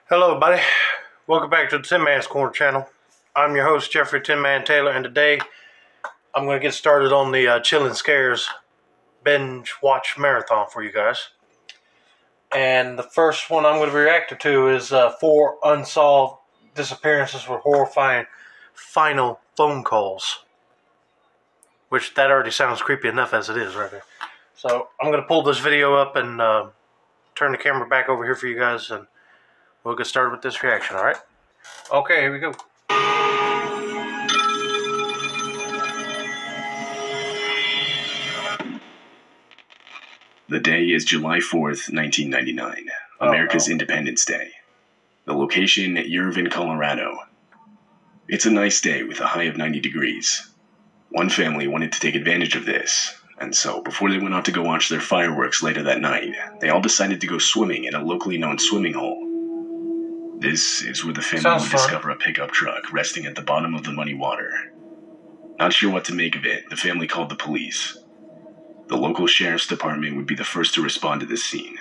Hello, everybody. Welcome back to the Tin Man's Corner channel. I'm your host, Jeffrey Tin Man Taylor, and today I'm going to get started on the Chillin' Scares binge watch marathon for you guys. And the first one I'm going to be reacting to is 4 Unsolved Disappearances with Horrifying Final Phone Calls. Which, that already sounds creepy enough as it is right there. So, I'm going to pull this video up and turn the camera back over here for you guys, and we'll get started with this reaction, alright? Okay, here we go. The day is July 4th, 1999, America's Independence Day. The location, Irvine, Colorado. It's a nice day with a high of 90 degrees. One family wanted to take advantage of this, and so before they went out to go watch their fireworks later that night, they all decided to go swimming in a locally known swimming hole. This is where the family would discover a pickup truck resting at the bottom of the muddy water. Not sure what to make of it, the family called the police. The local sheriff's department would be the first to respond to this scene.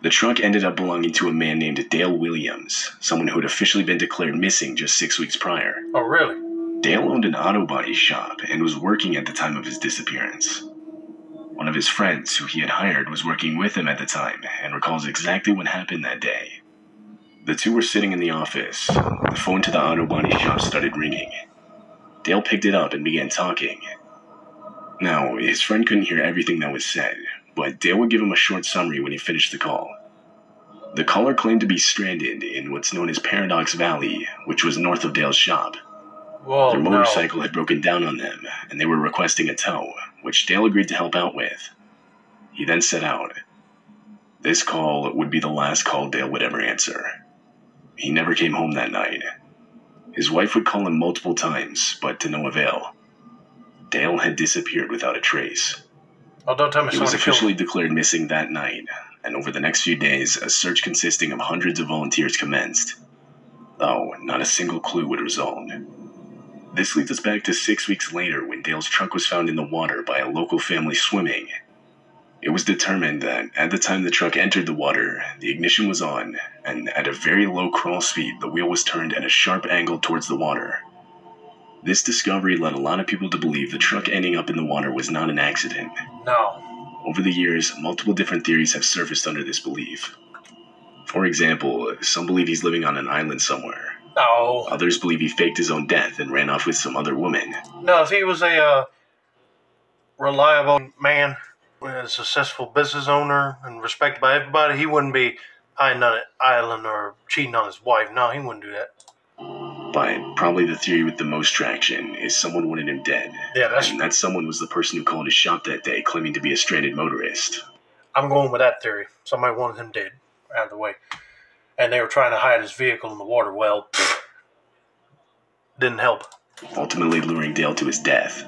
The truck ended up belonging to a man named Dale Williams, someone who had officially been declared missing just 6 weeks prior. Oh, really? Dale owned an auto body shop and was working at the time of his disappearance. One of his friends, who he had hired, was working with him at the time and recalls exactly what happened that day. The two were sitting in the office. The phone to the auto body shop started ringing. Dale picked it up and began talking. Now, his friend couldn't hear everything that was said, but Dale would give him a short summary when he finished the call. The caller claimed to be stranded in what's known as Paradox Valley, which was north of Dale's shop. Their motorcycle had broken down on them, and they were requesting a tow, which Dale agreed to help out with. He then set out. This call would be the last call Dale would ever answer. He never came home that night. His wife would call him multiple times, but to no avail. Dale had disappeared without a trace. Oh, don't tell me. He was officially declared missing that night, and over the next few days, a search consisting of hundreds of volunteers commenced. Though, not a single clue would result. This leads us back to 6 weeks later when Dale's truck was found in the water by a local family swimming. It was determined that at the time the truck entered the water, the ignition was on, and at a very low crawl speed, the wheel was turned at a sharp angle towards the water. This discovery led a lot of people to believe the truck ending up in the water was not an accident. No. Over the years, multiple different theories have surfaced under this belief. For example, some believe he's living on an island somewhere. No. Others believe he faked his own death and ran off with some other woman. No, if he was a reliable man, a successful business owner, and respected by everybody, he wouldn't be hiding on an island or cheating on his wife. No, he wouldn't do that. But probably the theory with the most traction is someone wanted him dead. Yeah, and that someone was the person who called his shop that day claiming to be a stranded motorist. I'm going with that theory. Somebody wanted him dead, out of the way. And they were trying to hide his vehicle in the water. Well, didn't help. Ultimately luring Dale to his death.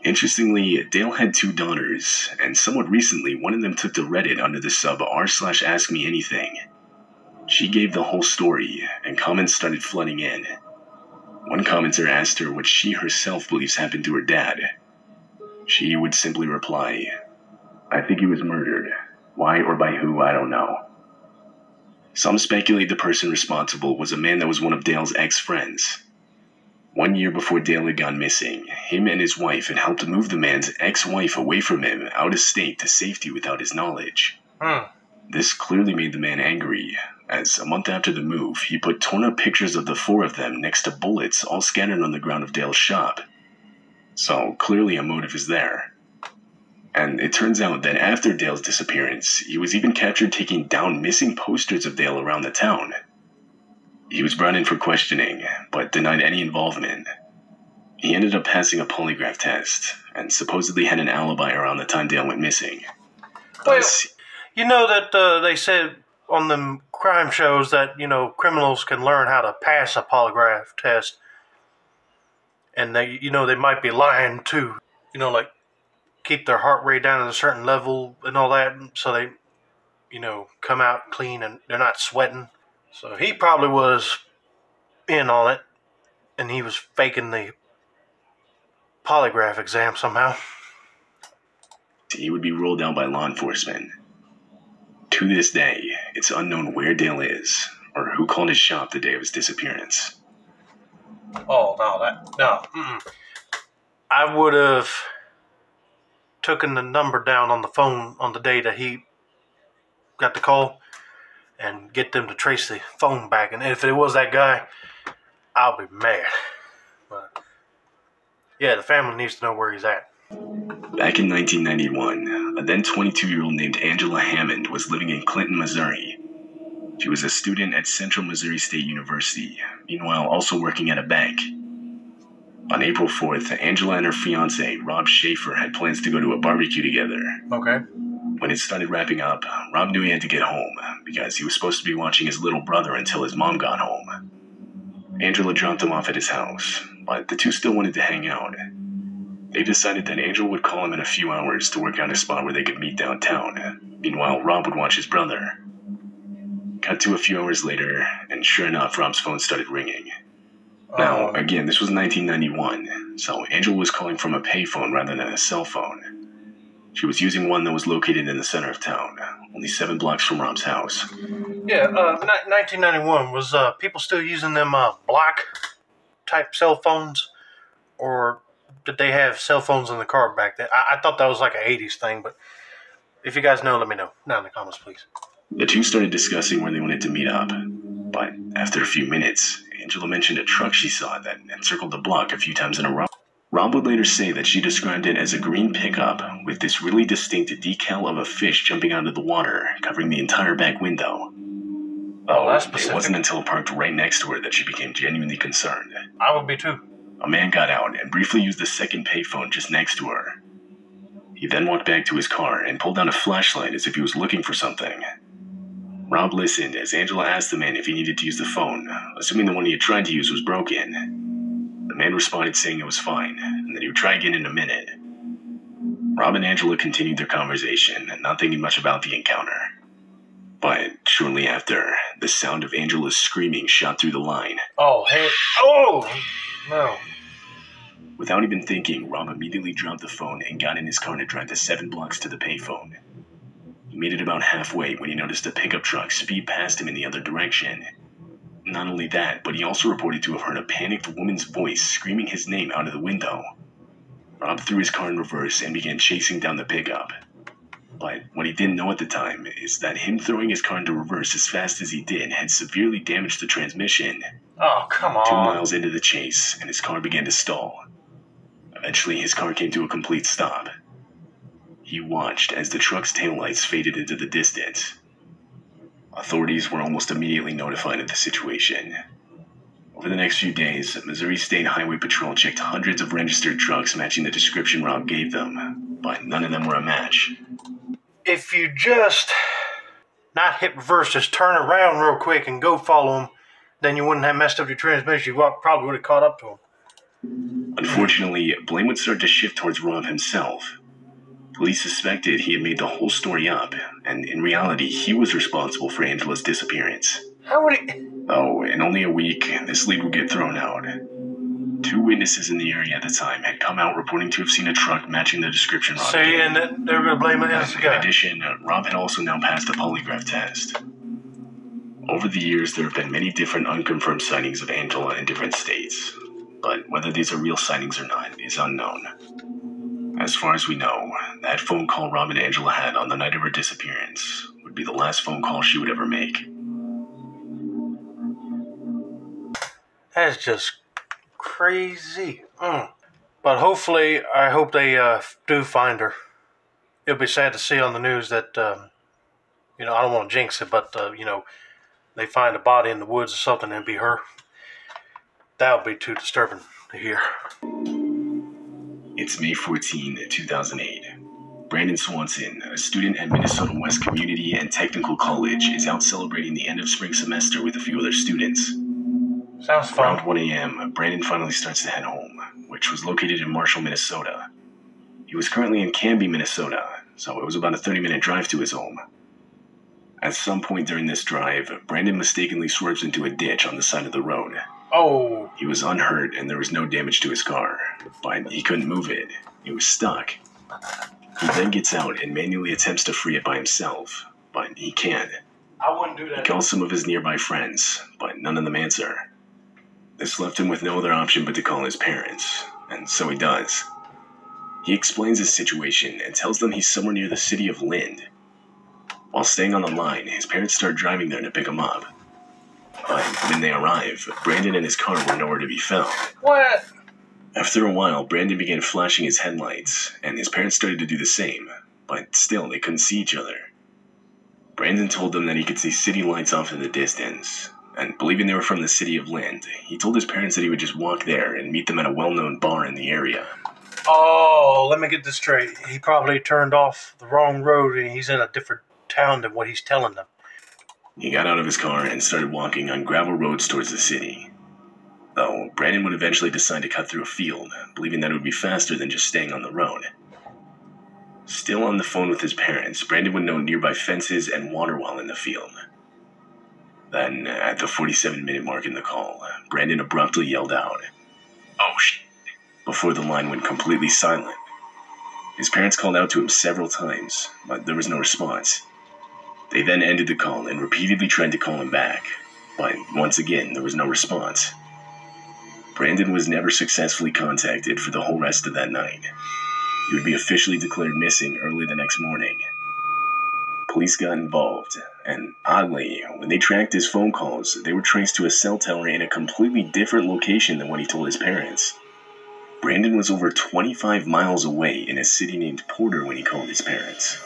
Interestingly, Dale had 2 daughters, and somewhat recently one of them took to Reddit under the sub r/AskMeAnything. She gave the whole story, and comments started flooding in. One commenter asked her what she herself believes happened to her dad. She would simply reply, "I think he was murdered. Why or by who, I don't know." Some speculate the person responsible was a man that was one of Dale's ex-friends. 1 year before Dale had gone missing, him and his wife had helped move the man's ex-wife away from him out of state to safety without his knowledge. This clearly made the man angry, as a month after the move, he put torn-up pictures of the 4 of them next to bullets all scattered on the ground of Dale's shop. So, clearly a motive is there. And it turns out that after Dale's disappearance, he was even captured taking down missing posters of Dale around the town. He was brought in for questioning, but denied any involvement. He ended up passing a polygraph test, and supposedly had an alibi around the time Dale went missing. Well, you know that they said on them crime shows that, criminals can learn how to pass a polygraph test. And they, they might be lying too. Like keep their heart rate down at a certain level and all that, so they, come out clean and they're not sweating. So he probably was in on it, and he was faking the polygraph exam somehow. He would be ruled out by law enforcement. To this day, it's unknown where Dale is or who called his shop the day of his disappearance. Oh, no. I would have taken the number down on the phone on the day that he got the call and get them to trace the phone back. And if it was that guy, I'll be mad. But yeah, the family needs to know where he's at. Back in 1991, a then 22-year-old named Angela Hammond was living in Clinton, Missouri. She was a student at Central Missouri State University, meanwhile also working at a bank. On April 4th, Angela and her fiancé, Rob Schaefer, had plans to go to a barbecue together. Okay. When it started wrapping up, Rob knew he had to get home because he was supposed to be watching his little brother until his mom got home. Angela dropped him off at his house, but the two still wanted to hang out. They decided that Angela would call him in a few hours to work out a spot where they could meet downtown. Meanwhile, Rob would watch his brother. Cut to a few hours later, and sure enough, Rob's phone started ringing. Now, again, this was 1991, so Angela was calling from a payphone rather than a cell phone. She was using one that was located in the center of town, only 7 blocks from Rob's house. Yeah, 1991, was people still using them block-type cell phones? Or did they have cell phones in the car back then? I thought that was like an 80s thing, but if you guys know, let me know. Down in the comments, please. The two started discussing where they wanted to meet up, but after a few minutes, Angela mentioned a truck she saw that had circled the block a few times in a row. Rob would later say that she described it as a green pickup with this really distinct decal of a fish jumping out of the water, covering the entire back window. Oh, that's specific. It wasn't until it parked right next to her that she became genuinely concerned. I would be too. A man got out and briefly used the second payphone just next to her. He then walked back to his car and pulled out a flashlight as if he was looking for something. Rob listened as Angela asked the man if he needed to use the phone, assuming the one he had tried to use was broken. The man responded saying it was fine, and that he would try again in a minute. Rob and Angela continued their conversation, not thinking much about the encounter. But shortly after, the sound of Angela's screaming shot through the line. Oh, hey. Oh, no. Without even thinking, Rob immediately dropped the phone and got in his car to drive the 7 blocks to the payphone. He made it about halfway when he noticed a pickup truck speed past him in the other direction. Not only that, but he also reported to have heard a panicked woman's voice screaming his name out of the window. Rob threw his car in reverse and began chasing down the pickup. But what he didn't know at the time is that him throwing his car into reverse as fast as he did had severely damaged the transmission. Oh, come on. 2 miles into the chase, and his car began to stall. Eventually, his car came to a complete stop. He watched as the truck's taillights faded into the distance. Authorities were almost immediately notified of the situation. Over the next few days, Missouri State Highway Patrol checked hundreds of registered trucks matching the description Rob gave them, but none of them were a match. If you just not hit reverse, just turn around real quick and go follow him, then you wouldn't have messed up your transmission. You probably would have caught up to him. Unfortunately, blame would start to shift towards Rob himself. Police suspected he had made the whole story up, and in reality, he was responsible for Angela's disappearance. How would he? Oh, in only a week, this lead would get thrown out. 2 witnesses in the area at the time had come out reporting to have seen a truck matching the description Rob gave. And they were going to blame it on the guy. In addition, Rob had also now passed a polygraph test. Over the years, there have been many different unconfirmed sightings of Angela in different states, but whether these are real sightings or not is unknown. As far as we know, that phone call Rob and Angela had on the night of her disappearance would be the last phone call she would ever make. That's just crazy. But hopefully, I hope they do find her. It'll be sad to see on the news that, I don't want to jinx it, but, they find a body in the woods or something and it'd be her. That would be too disturbing to hear. It's May 14, 2008. Brandon Swanson, a student at Minnesota West Community and Technical College, is out celebrating the end of spring semester with a few other students. Sounds fun. Around 1 a.m., Brandon finally starts to head home, which was located in Marshall, Minnesota. He was currently in Canby, Minnesota, so it was about a 30-minute drive to his home. At some point during this drive, Brandon mistakenly swerves into a ditch on the side of the road. Oh. He was unhurt and there was no damage to his car, but he couldn't move it. It was stuck. He then gets out and manually attempts to free it by himself, but he can't. I wouldn't do He that. calls some of his nearby friends, but none of them answer. This left him with no other option but to call his parents, and so he does. He explains his situation and tells them he's somewhere near the city of Lind. While staying on the line, his parents start driving there to pick him up. But when they arrive, Brandon and his car were nowhere to be found. What? After a while, Brandon began flashing his headlights, and his parents started to do the same, but still they couldn't see each other. Brandon told them that he could see city lights off in the distance, and believing they were from the city of Lind, he told his parents that he would just walk there and meet them at a well-known bar in the area. Oh, let me get this straight. He probably turned off the wrong road and he's in a different town than what he's telling them. He got out of his car and started walking on gravel roads towards the city. Though, Brandon would eventually decide to cut through a field, believing that it would be faster than just staying on the road. Still on the phone with his parents, Brandon would note nearby fences and water while in the field. Then, at the 47-minute mark in the call, Brandon abruptly yelled out, "Oh shit," before the line went completely silent. His parents called out to him several times, but there was no response. They then ended the call and repeatedly tried to call him back, but once again there was no response. Brandon was never successfully contacted for the whole rest of that night. He would be officially declared missing early the next morning. Police got involved, and oddly, when they tracked his phone calls, they were traced to a cell tower in a completely different location than what he told his parents. Brandon was over 25 miles away in a city named Porter when he called his parents.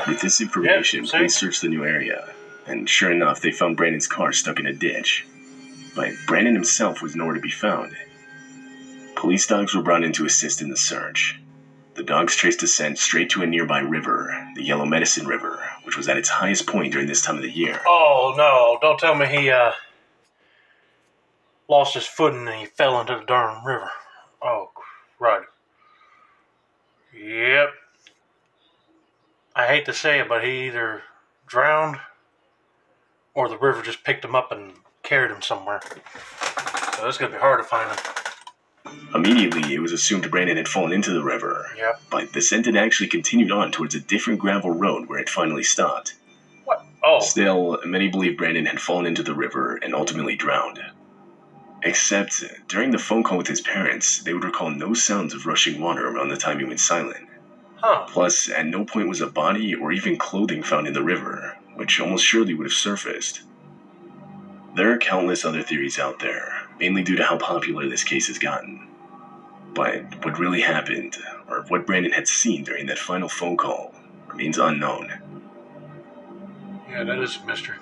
With this information, police searched the new area, and sure enough, they found Brandon's car stuck in a ditch. But Brandon himself was nowhere to be found. Police dogs were brought in to assist in the search. The dogs traced a scent straight to a nearby river, the Yellow Medicine River, which was at its highest point during this time of the year. Oh, no. Don't tell me he lost his footing and he fell into the darn river. Oh, right. Yep. I hate to say it, but he either drowned or the river just picked him up and carried him somewhere. So it's going to be hard to find him. Immediately, it was assumed Brandon had fallen into the river. Yep. But the scent had actually continued on towards a different gravel road where it finally stopped. What? Oh. Still, many believe Brandon had fallen into the river and ultimately drowned. Except, during the phone call with his parents, they would recall no sounds of rushing water around the time he went silent. Huh. Plus, at no point was a body or even clothing found in the river, which almost surely would have surfaced. There are countless other theories out there, mainly due to how popular this case has gotten. But what really happened, or what Brandon had seen during that final phone call, remains unknown. Yeah, that is a mystery.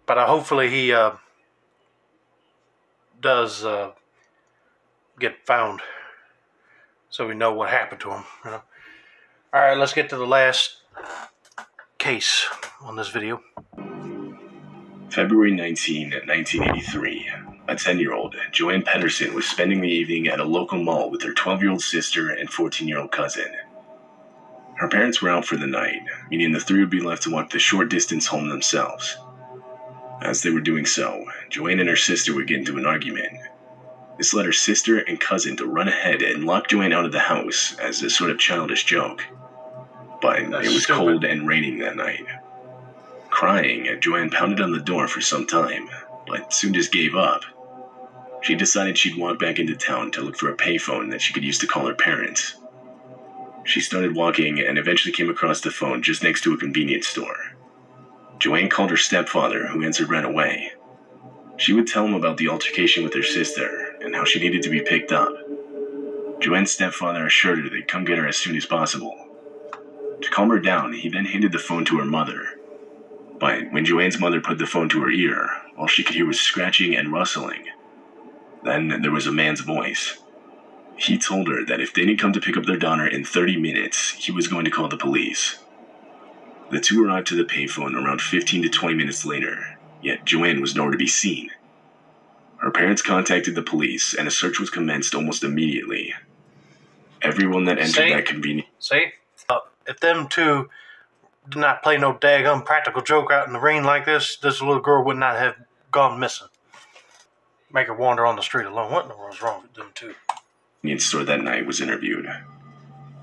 But hopefully he does get found, so we know what happened to him. You know? All right, let's get to the last case on this video. February 19, 1983. A 10-year-old, Joanne Peterson, was spending the evening at a local mall with her 12-year-old sister and 14-year-old cousin. Her parents were out for the night, meaning the three would be left to walk the short distance home themselves. As they were doing so, Joanne and her sister would get into an argument. This led her sister and cousin to run ahead and lock Joanne out of the house as a sort of childish joke. But it was cold and raining that night. Crying, Joanne pounded on the door for some time, but soon just gave up. She decided she'd walk back into town to look for a payphone that she could use to call her parents. She started walking and eventually came across the phone just next to a convenience store. Joanne called her stepfather, who answered right away. She would tell him about the altercation with her sister and how she needed to be picked up. Joanne's stepfather assured her they'd come get her as soon as possible. To calm her down, he then handed the phone to her mother. But when Joanne's mother put the phone to her ear, all she could hear was scratching and rustling. Then there was a man's voice. He told her that if they didn't come to pick up their daughter in 30 minutes, he was going to call the police. The two arrived to the payphone around 15 to 20 minutes later, yet Joanne was nowhere to be seen. Her parents contacted the police, and a search was commenced almost immediately. Everyone that entered that convenience... See? If them two did not play no daggum practical joke out in the rain like this little girl would not have gone missing. Make her wander on the street alone. What in the world's wrong with them two? Convenience store that night was interviewed.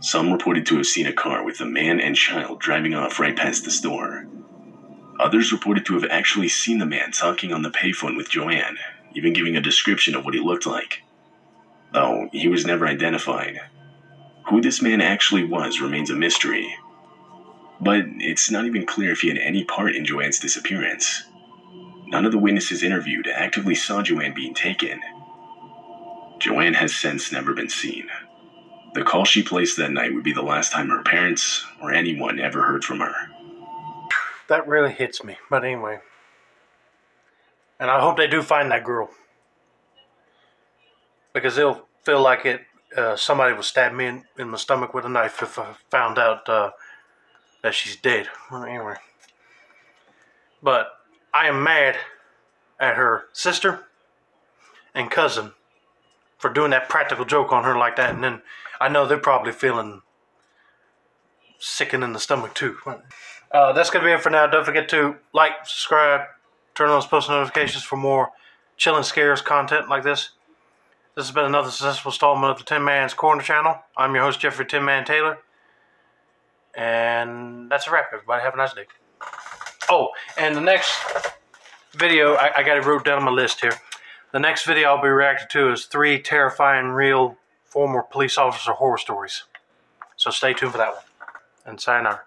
Some reported to have seen a car with a man and child driving off right past the store. Others reported to have actually seen the man talking on the payphone with Joanne, even giving a description of what he looked like. Though he was never identified. Who this man actually was remains a mystery. But it's not even clear if he had any part in Joanne's disappearance. None of the witnesses interviewed actively saw Joanne being taken. Joanne has since never been seen. The call she placed that night would be the last time her parents or anyone ever heard from her. That really hits me, but anyway. And I hope they do find that girl. Because they'll feel like somebody would stab me in the stomach with a knife if I found out that she's dead. Well, anyway. But I am mad at her sister and cousin for doing that practical joke on her like that. And then I know they're probably feeling sickened in the stomach too. That's going to be it for now. Don't forget to like, subscribe, turn on those post notifications for more Chilling Scares content like this. This has been another successful installment of the Tin Man's Corner channel. I'm your host, Jeffrey Tin Man Taylor. And that's a wrap, everybody. Have a nice day. Oh, and the next video, I got it wrote down on my list here. The next video I'll be reacting to is 3 terrifying real former police officer horror stories. So stay tuned for that one. And sayonara.